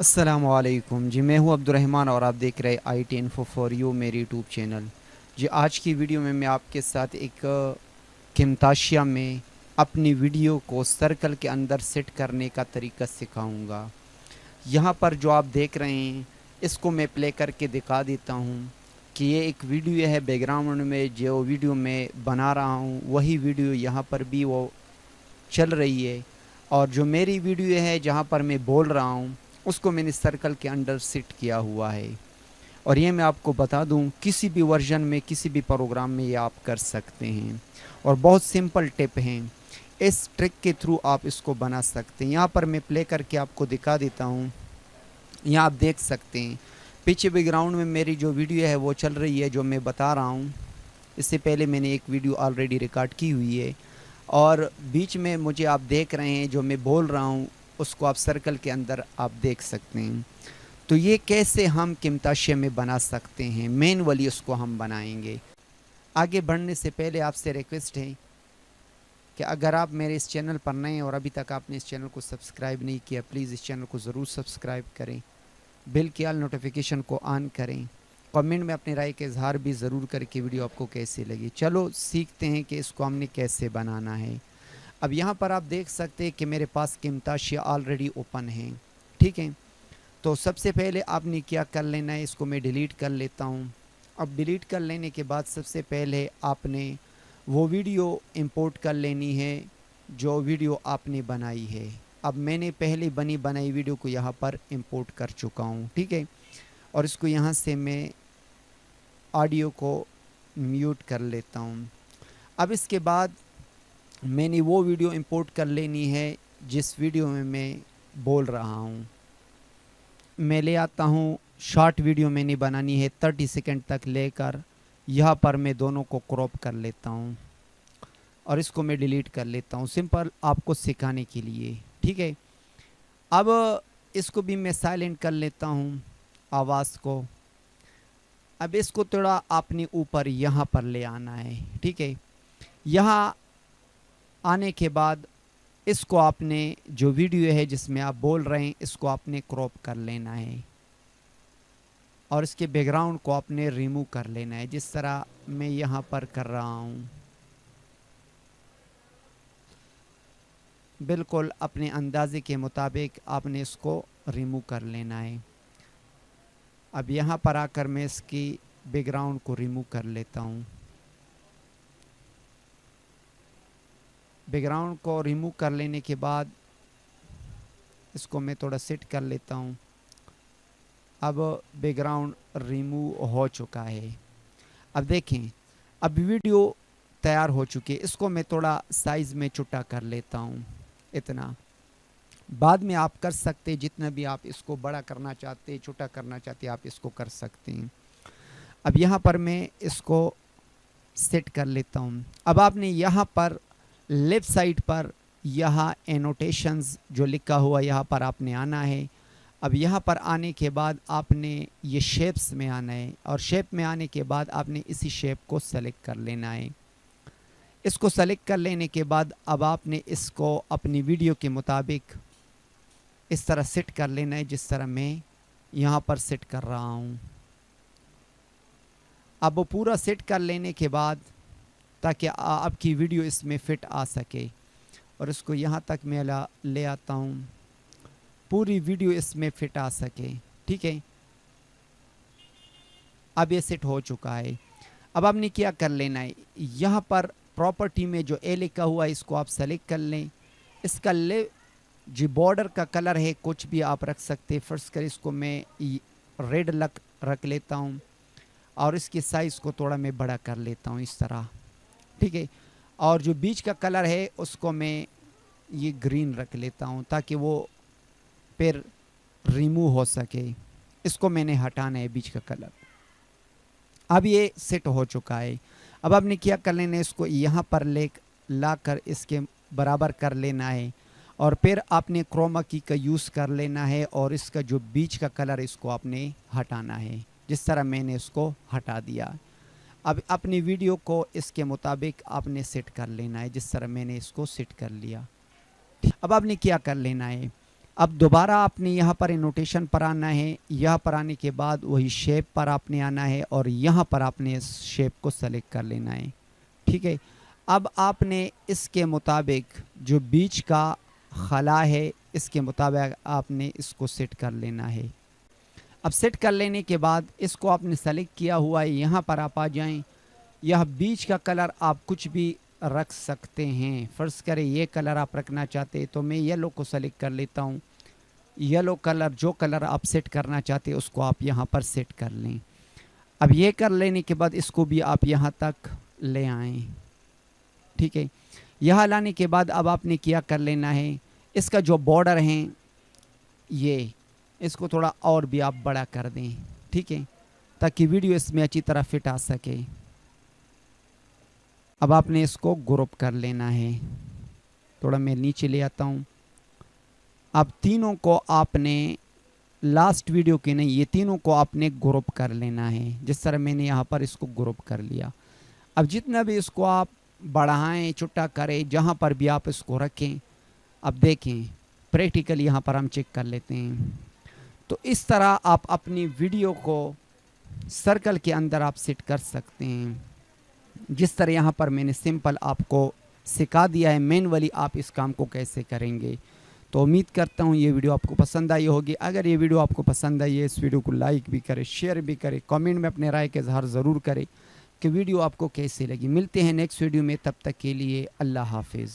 अस्सलामुअलैकुम जी। मैं हूं अब्दुर्रहमान और आप देख रहे IT इन्फो फॉर यू मेरी यूट्यूब चैनल। जी, आज की वीडियो में मैं आपके साथ एक किमताशिया में अपनी वीडियो को सर्कल के अंदर सेट करने का तरीका सिखाऊंगा। यहाँ पर जो आप देख रहे हैं इसको मैं प्ले करके दिखा देता हूँ कि ये एक वीडियो है। बैकग्राउंड में जो वीडियो मैं बना रहा हूँ वही वीडियो यहाँ पर भी वो चल रही है, और जो मेरी वीडियो है जहाँ पर मैं बोल रहा हूँ उसको मैंने सर्कल के अंडर सेट किया हुआ है। और ये मैं आपको बता दूँ, किसी भी वर्जन में किसी भी प्रोग्राम में ये आप कर सकते हैं, और बहुत सिंपल टिप हैं। इस ट्रिक के थ्रू आप इसको बना सकते हैं। यहाँ पर मैं प्ले करके आपको दिखा देता हूँ। यहाँ आप देख सकते हैं पीछे बैकग्राउंड में मेरी जो वीडियो है वो चल रही है जो मैं बता रहा हूँ। इससे पहले मैंने एक वीडियो ऑलरेडी रिकॉर्ड की हुई है, और बीच में मुझे आप देख रहे हैं जो मैं बोल रहा हूँ उसको आप सर्कल के अंदर आप देख सकते हैं। तो ये कैसे हम किमताशिया में बना सकते हैं, मैनुअली उसको हम बनाएंगे। आगे बढ़ने से पहले आपसे रिक्वेस्ट है कि अगर आप मेरे इस चैनल पर नए हैं और अभी तक आपने इस चैनल को सब्सक्राइब नहीं किया, प्लीज़ इस चैनल को ज़रूर सब्सक्राइब करें, बेल की ऑल नोटिफिकेशन को ऑन करें, कमेंट में अपनी राय का इजहार भी ज़रूर करके वीडियो आपको कैसी लगी। चलो सीखते हैं कि इसको हमने कैसे बनाना है। अब यहाँ पर आप देख सकते हैं कि मेरे पास किमताशिया ऑलरेडी ओपन है। ठीक है, तो सबसे पहले आपने क्या कर लेना है, इसको मैं डिलीट कर लेता हूँ। अब डिलीट कर लेने के बाद सबसे पहले आपने वो वीडियो इंपोर्ट कर लेनी है जो वीडियो आपने बनाई है। अब मैंने पहले बनी बनाई वीडियो को यहाँ पर इंपोर्ट कर चुका हूँ। ठीक है, और इसको यहाँ से मैं ऑडियो को म्यूट कर लेता हूँ। अब इसके बाद मैंने वो वीडियो इंपोर्ट कर लेनी है जिस वीडियो में मैं बोल रहा हूँ। मैं ले आता हूँ शॉर्ट वीडियो मैंने बनानी है 30 सेकंड तक लेकर। यहाँ पर मैं दोनों को क्रॉप कर लेता हूँ और इसको मैं डिलीट कर लेता हूँ, सिंपल आपको सिखाने के लिए। ठीक है, अब इसको भी मैं साइलेंट कर लेता हूँ आवाज़ को। अब इसको थोड़ा आपने ऊपर यहाँ पर ले आना है। ठीक है, यहाँ आने के बाद इसको आपने जो वीडियो है जिसमें आप बोल रहे हैं इसको आपने क्रॉप कर लेना है, और इसके बैकग्राउंड को आपने रिमूव कर लेना है जिस तरह मैं यहाँ पर कर रहा हूँ। बिल्कुल अपने अंदाजे के मुताबिक आपने इसको रिमूव कर लेना है। अब यहाँ पर आकर मैं इसकी बैकग्राउंड को रिमूव कर लेता हूँ। बैकग्राउंड को रिमूव कर लेने के बाद इसको मैं थोड़ा सेट कर लेता हूँ। अब बैकग्राउंड रिमूव हो चुका है। अब देखें, अब वीडियो तैयार हो चुकी है। इसको मैं थोड़ा साइज़ में छोटा कर लेता हूँ, इतना। बाद में आप कर सकते हैं, जितना भी आप इसको बड़ा करना चाहते हैं, छोटा करना चाहते हैं, आप इसको कर सकते हैं। अब यहाँ पर मैं इसको सेट कर लेता हूँ। अब आपने यहाँ पर लेफ़्ट साइड पर यहाँ एनोटेशंस जो लिखा हुआ यहाँ पर आपने आना है। अब यहाँ पर आने के बाद आपने ये शेप्स में आना है, और शेप में आने के बाद आपने इसी शेप को सेलेक्ट कर लेना है। इसको सेलेक्ट कर लेने के बाद अब आपने इसको अपनी वीडियो के मुताबिक इस तरह सेट कर लेना है जिस तरह मैं यहाँ पर सेट कर रहा हूँ। अब वो पूरा सेट कर लेने के बाद, ताकि आपकी वीडियो इसमें फिट आ सके, और इसको यहाँ तक मैं ले आता हूँ, पूरी वीडियो इसमें फिट आ सके। ठीक है, अब ये सेट हो चुका है। अब आपने क्या कर लेना है, यहाँ पर प्रॉपर्टी में जो ए लिखा हुआ है इसको आप सेलेक्ट कर लें। इसका जो बॉर्डर का कलर है कुछ भी आप रख सकते हैं। फर्स्ट कर इसको मैं रेड रख लेता हूँ, और इसके साइज़ को थोड़ा मैं बड़ा कर लेता हूँ इस तरह। ठीक है, और जो बीच का कलर है उसको मैं ये ग्रीन रख लेता हूँ ताकि वो फिर रिमूव हो सके। इसको मैंने हटाना है बीच का कलर। अब ये सेट हो चुका है। अब आपने क्या कर लेना है, इसको यहाँ पर ला कर इसके बराबर कर लेना है, और फिर आपने क्रोमा की का यूज़ कर लेना है, और इसका जो बीच का कलर इसको आपने हटाना है जिस तरह मैंने इसको हटा दिया। अब अपनी वीडियो को इसके मुताबिक आपने सेट कर लेना है जिस तरह मैंने इसको सेट कर लिया। अब आपने क्या कर लेना है, अब दोबारा आपने यहाँ पर नोटेशन पर आना है। यहाँ पर आने के बाद वही शेप पर आपने आना है और यहाँ पर आपने इस शेप को सेलेक्ट कर लेना है। ठीक है, अब आपने इसके मुताबिक जो बीच का खला है इसके मुताबिक आपने इसको सेट कर लेना है। अब सेट कर लेने के बाद इसको आपने सेलेक्ट किया हुआ है, यहाँ पर आप आ जाएं। यह बीच का कलर आप कुछ भी रख सकते हैं। फ़र्ज़ करें ये कलर आप रखना चाहते हैं तो मैं येलो को सेलेक्ट कर लेता हूँ। येलो कलर, जो कलर आप सेट करना चाहते हैं उसको आप यहाँ पर सेट कर लें। अब ये कर लेने के बाद इसको भी आप यहाँ तक ले आएँ। ठीक है, यहाँ लाने के बाद अब आपने क्या कर लेना है, इसका जो बॉर्डर है ये, इसको थोड़ा और भी आप बड़ा कर दें। ठीक है, ताकि वीडियो इसमें अच्छी तरह फिट आ सके। अब आपने इसको ग्रुप कर लेना है। थोड़ा मैं नीचे ले आता हूँ। अब तीनों को आपने लास्ट वीडियो के नहीं, ये तीनों को आपने ग्रुप कर लेना है, जिस तरह मैंने यहाँ पर इसको ग्रुप कर लिया। अब जितना भी इसको आप बढ़ाएं, छोटा करें, जहाँ पर भी आप इसको रखें। अब देखें प्रैक्टिकल यहाँ पर हम चेक कर लेते हैं। तो इस तरह आप अपनी वीडियो को सर्कल के अंदर आप सेट कर सकते हैं। जिस तरह यहाँ पर मैंने सिंपल आपको सिखा दिया है, मैनुअली आप इस काम को कैसे करेंगे। तो उम्मीद करता हूँ ये वीडियो आपको पसंद आई होगी। अगर ये वीडियो आपको पसंद आई है, इस वीडियो को लाइक भी करें, शेयर भी करें, कमेंट में अपने राय का इजहार ज़रूर करें कि वीडियो आपको कैसे लगी। मिलते हैं नेक्स्ट वीडियो में, तब तक के लिए अल्लाह हाफिज़।